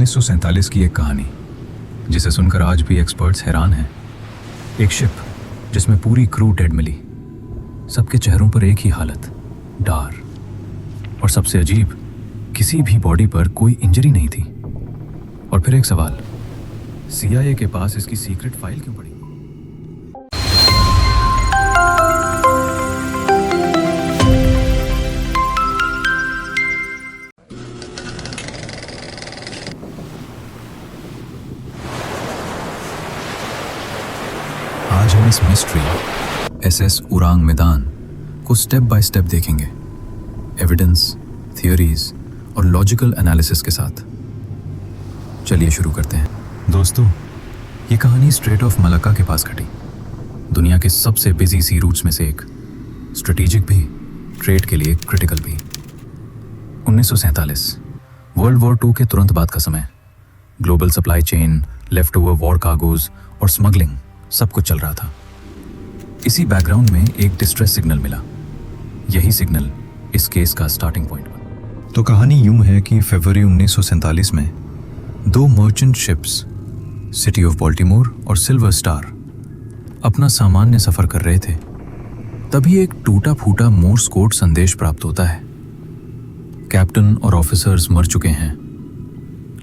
1947 की एक कहानी जिसे सुनकर आज भी एक्सपर्ट्स हैरान हैं। एक शिप जिसमें पूरी क्रू डेड मिली, सबके चेहरों पर एक ही हालत, डर। और सबसे अजीब, किसी भी बॉडी पर कोई इंजरी नहीं थी। और फिर एक सवाल, CIA के पास इसकी सीक्रेट फाइल क्यों पड़ी? आज हम इस मिस्ट्री SS उरांग मैदान को स्टेप बाय स्टेप देखेंगे, एविडेंस, थियोरीज और लॉजिकल एनालिसिस के साथ। चलिए शुरू करते हैं। दोस्तों, ये कहानी स्ट्रेट ऑफ मलक्का के पास घटी, दुनिया के सबसे बिजी सी रूट्स में से एक, स्ट्रेटेजिक भी, ट्रेड के लिए क्रिटिकल भी। 1947 वर्ल्ड वॉर 2 के तुरंत बाद का समय। Global supply chain, left over war cargoes और स्मगलिंग सब कुछ चल रहा था। इसी बैकग्राउंड में एक डिस्ट्रेस सिग्नल मिला। यही सिग्नल इस केस का स्टार्टिंग पॉइंट बना। तो कहानी यूं है कि फरवरी 1947 में दो merchant ships, city of Baltimore और सिल्वर स्टार, अपना सामान्य सफर कर रहे थे। तभी एक टूटा फूटा मोर्स कोड संदेश प्राप्त होता है। कैप्टन और ऑफिसर्स मर चुके हैं,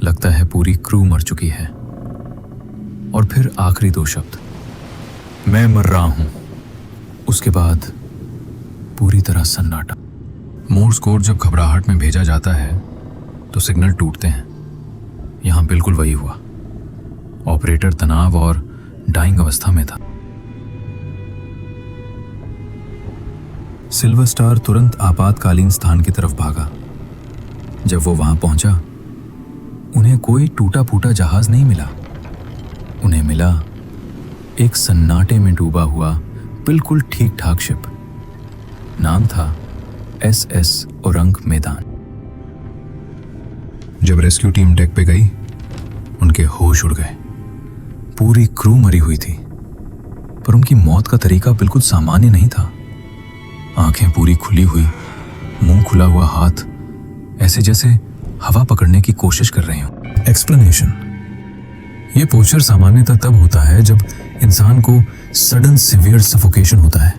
लगता है पूरी क्रू मर चुकी है। और फिर आखिरी दो शब्द, मैं मर रहा हूं। उसके बाद पूरी तरह सन्नाटा। मोर्स कोड जब घबराहट में भेजा जाता है तो सिग्नल टूटते हैं। यहां बिल्कुल वही हुआ। ऑपरेटर तनाव और डाइंग अवस्था में था। सिल्वर स्टार तुरंत आपातकालीन स्थान की तरफ भागा। जब वो वहां पहुंचा, उन्हें कोई टूटा फूटा जहाज नहीं मिला। उन्हें मिला एक सन्नाटे में डूबा हुआ बिल्कुल ठीक ठाक शिप। नाम था SS उरांग मैदान। जब रेस्क्यू टीम डेक पे गई, उनके होश उड़ गए। पूरी क्रू मरी हुई थी, पर उनकी मौत का तरीका बिल्कुल सामान्य नहीं था। आंखें पूरी खुली हुई, मुंह खुला हुआ हाथ, ऐसे जैसे हवा पकड़ने की कोशिश कर रहे हो। एक्सप्लेनेशन, ये पोस्चर सामान्यतः तब होता है जब इंसान को सडन सिवियर सफोकेशन होता है,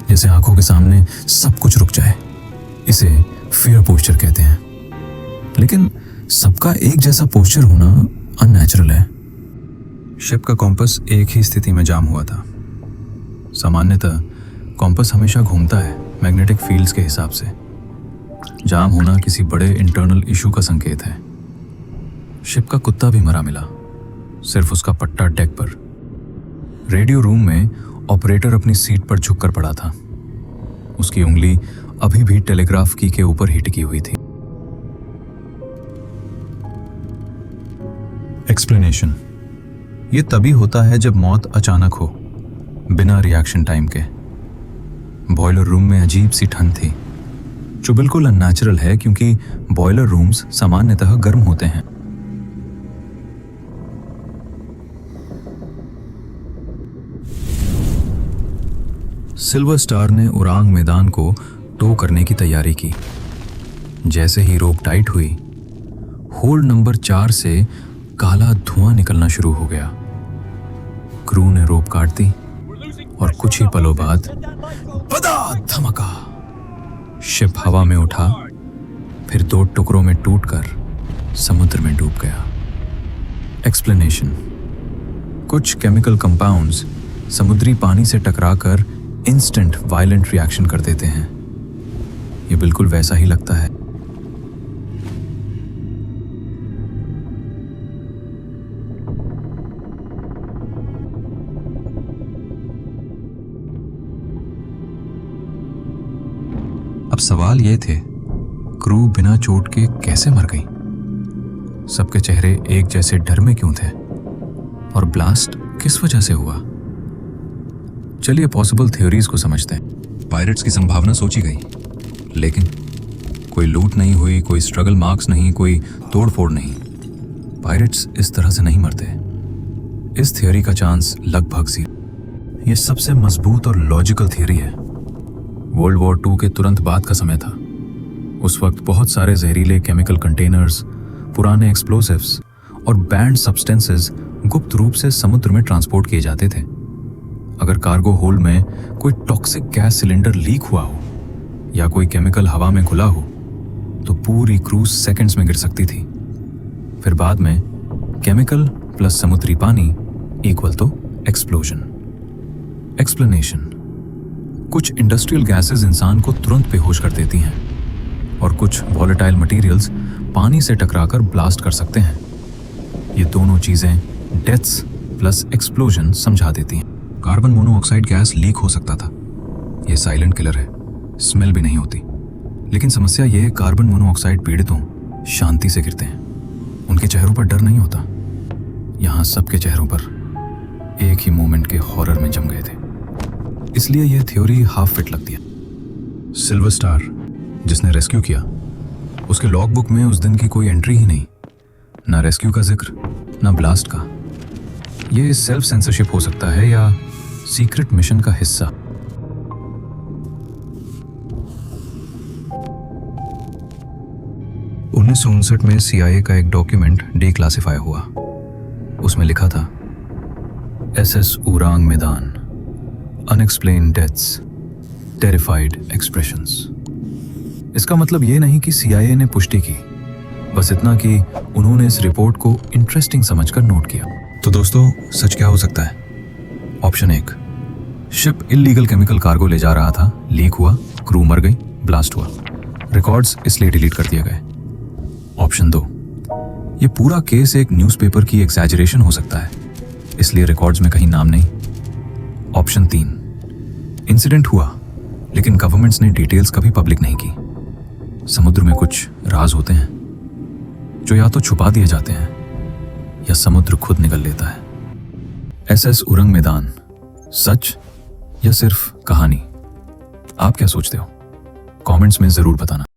जैसे आंखों के सामने सब कुछ रुक जाए। इसे फियर पोस्चर कहते हैं। लेकिन सबका एक जैसा पोस्चर होना अननेचुरल है। शिप का कॉम्पस एक ही स्थिति में जाम हुआ था। सामान्यतः कॉम्पस हमेशा घूमता है मैग्नेटिक फील्ड्स के हिसाब से। जाम होना किसी बड़े इंटरनल इशू का संकेत है। शिप का कुत्ता भी मरा मिला, सिर्फ उसका पट्टा डेक पर। रेडियो रूम में ऑपरेटर अपनी सीट पर झुककर पड़ा था। उसकी उंगली अभी भी टेलीग्राफ की के ऊपर ही टिकी हुई थी। एक्सप्लेनेशन, ये तभी होता है जब मौत अचानक हो, बिना रिएक्शन टाइम के। बॉयलर रूम में अजीब सी ठंड थी, जो बिल्कुल अननेचुरल है क्योंकि बॉयलर रूम्स सामान्यतः गर्म होते हैं। सिल्वर स्टार ने उरांग मैदान को टो करने की तैयारी की। जैसे ही रोप टाइट हुई, होल्ड नंबर 4 से काला धुआं निकलना शुरू हो गया। क्रू ने रोप काट दी और कुछ ही पलों बाद बड़ा धमाका। शिप हवा में उठा, फिर 2 टुकड़ों में टूटकर समुद्र में डूब गया। एक्सप्लेनेशन, कुछ केमिकल कंपाउंड्स समुद्री पानी से टकराकर इंस्टेंट वायलेंट रिएक्शन कर देते हैं। ये बिल्कुल वैसा ही लगता है। अब सवाल ये थे, क्रू बिना चोट के कैसे मर गई? सबके चेहरे एक जैसे डर में क्यों थे? और ब्लास्ट किस वजह से हुआ? चलिए पॉसिबल थ्योरीज को समझते हैं। पायरेट्स की संभावना सोची गई, लेकिन कोई लूट नहीं हुई, कोई स्ट्रगल मार्क्स नहीं, कोई तोड़फोड़ नहीं। पायरेट्स इस तरह से नहीं मरते। इस थ्योरी का चांस लगभग 0। ये सबसे मजबूत और लॉजिकल थ्योरी है। वर्ल्ड वॉर 2 के तुरंत बाद का समय था। उस वक्त बहुत सारे जहरीले केमिकल कंटेनर्स, पुराने एक्सप्लोसिव्स और बैंड सब्सटेंसेस गुप्त रूप से समुद्र में ट्रांसपोर्ट किए जाते थे। अगर कार्गो होल्ड में कोई टॉक्सिक गैस सिलेंडर लीक हुआ हो या कोई केमिकल हवा में घुला हो तो पूरी क्रूज सेकंड्स में गिर सकती थी। फिर बाद में केमिकल प्लस समुद्री पानी इक्वल तो एक्सप्लोजन। एक्सप्लेनेशन: कुछ इंडस्ट्रियल गैसेस इंसान को तुरंत बेहोश कर देती हैं और कुछ वॉलेटाइल मटेरियल्स पानी से टकराकर ब्लास्ट कर सकते हैं। ये दोनों चीजें डेथ्स प्लस एक्सप्लोजन समझा देती हैं। कार्बन मोनोऑक्साइड गैस लीक हो सकता था। ये साइलेंट किलर है, स्मेल भी नहीं होती। लेकिन समस्या ये है, कार्बन मोनोऑक्साइड पीड़ितों शांति से गिरते हैं, उनके चेहरों पर डर नहीं होता। यहाँ सबके चेहरों पर एक ही मोमेंट के हॉरर में जम गए थे। इसलिए यह थ्योरी हाफ फिट लगती है। सिल्वर स्टार जिसने रेस्क्यू किया, उसके लॉग बुक में उस दिन की कोई एंट्री ही नहीं, ना रेस्क्यू का जिक्र ना ब्लास्ट का। ये सेल्फ सेंसरशिप हो सकता है या सीक्रेट मिशन का हिस्सा। उन्नीस में CIA का एक डॉक्यूमेंट डीक्लासिफाई हुआ। उसमें लिखा था SS उरांग मैदान, अनएक्सप्लेन्ड डेथ्स, टेरिफाइड एक्सप्रेशंस। इसका मतलब ये नहीं कि CIA ने पुष्टि की, बस इतना कि उन्होंने इस रिपोर्ट को इंटरेस्टिंग समझकर नोट किया। तो दोस्तों, सच क्या हो सकता है? Option 1, ship illegal chemical cargo ले जा रहा था, लीक हुआ, क्रू मर गई, ब्लास्ट हुआ, रिकॉर्ड्स इसलिए डिलीट कर दिए गए। ऑप्शन 2, ये पूरा केस एक न्यूज़पेपर की एक्सैजरेशन हो सकता है, इसलिए रिकॉर्ड्स में कहीं नाम नहीं। ऑप्शन 3, इंसिडेंट हुआ लेकिन गवर्नमेंट्स ने डिटेल्स कभी पब्लिक नहीं की। समुद्र में कुछ राज होते हैं जो या तो छुपा दिए जाते हैं या समुद्र खुद निगल लेता है। SS उरंग मैदान सच या सिर्फ कहानी? आप क्या सोचते हो? कमेंट्स में जरूर बताना।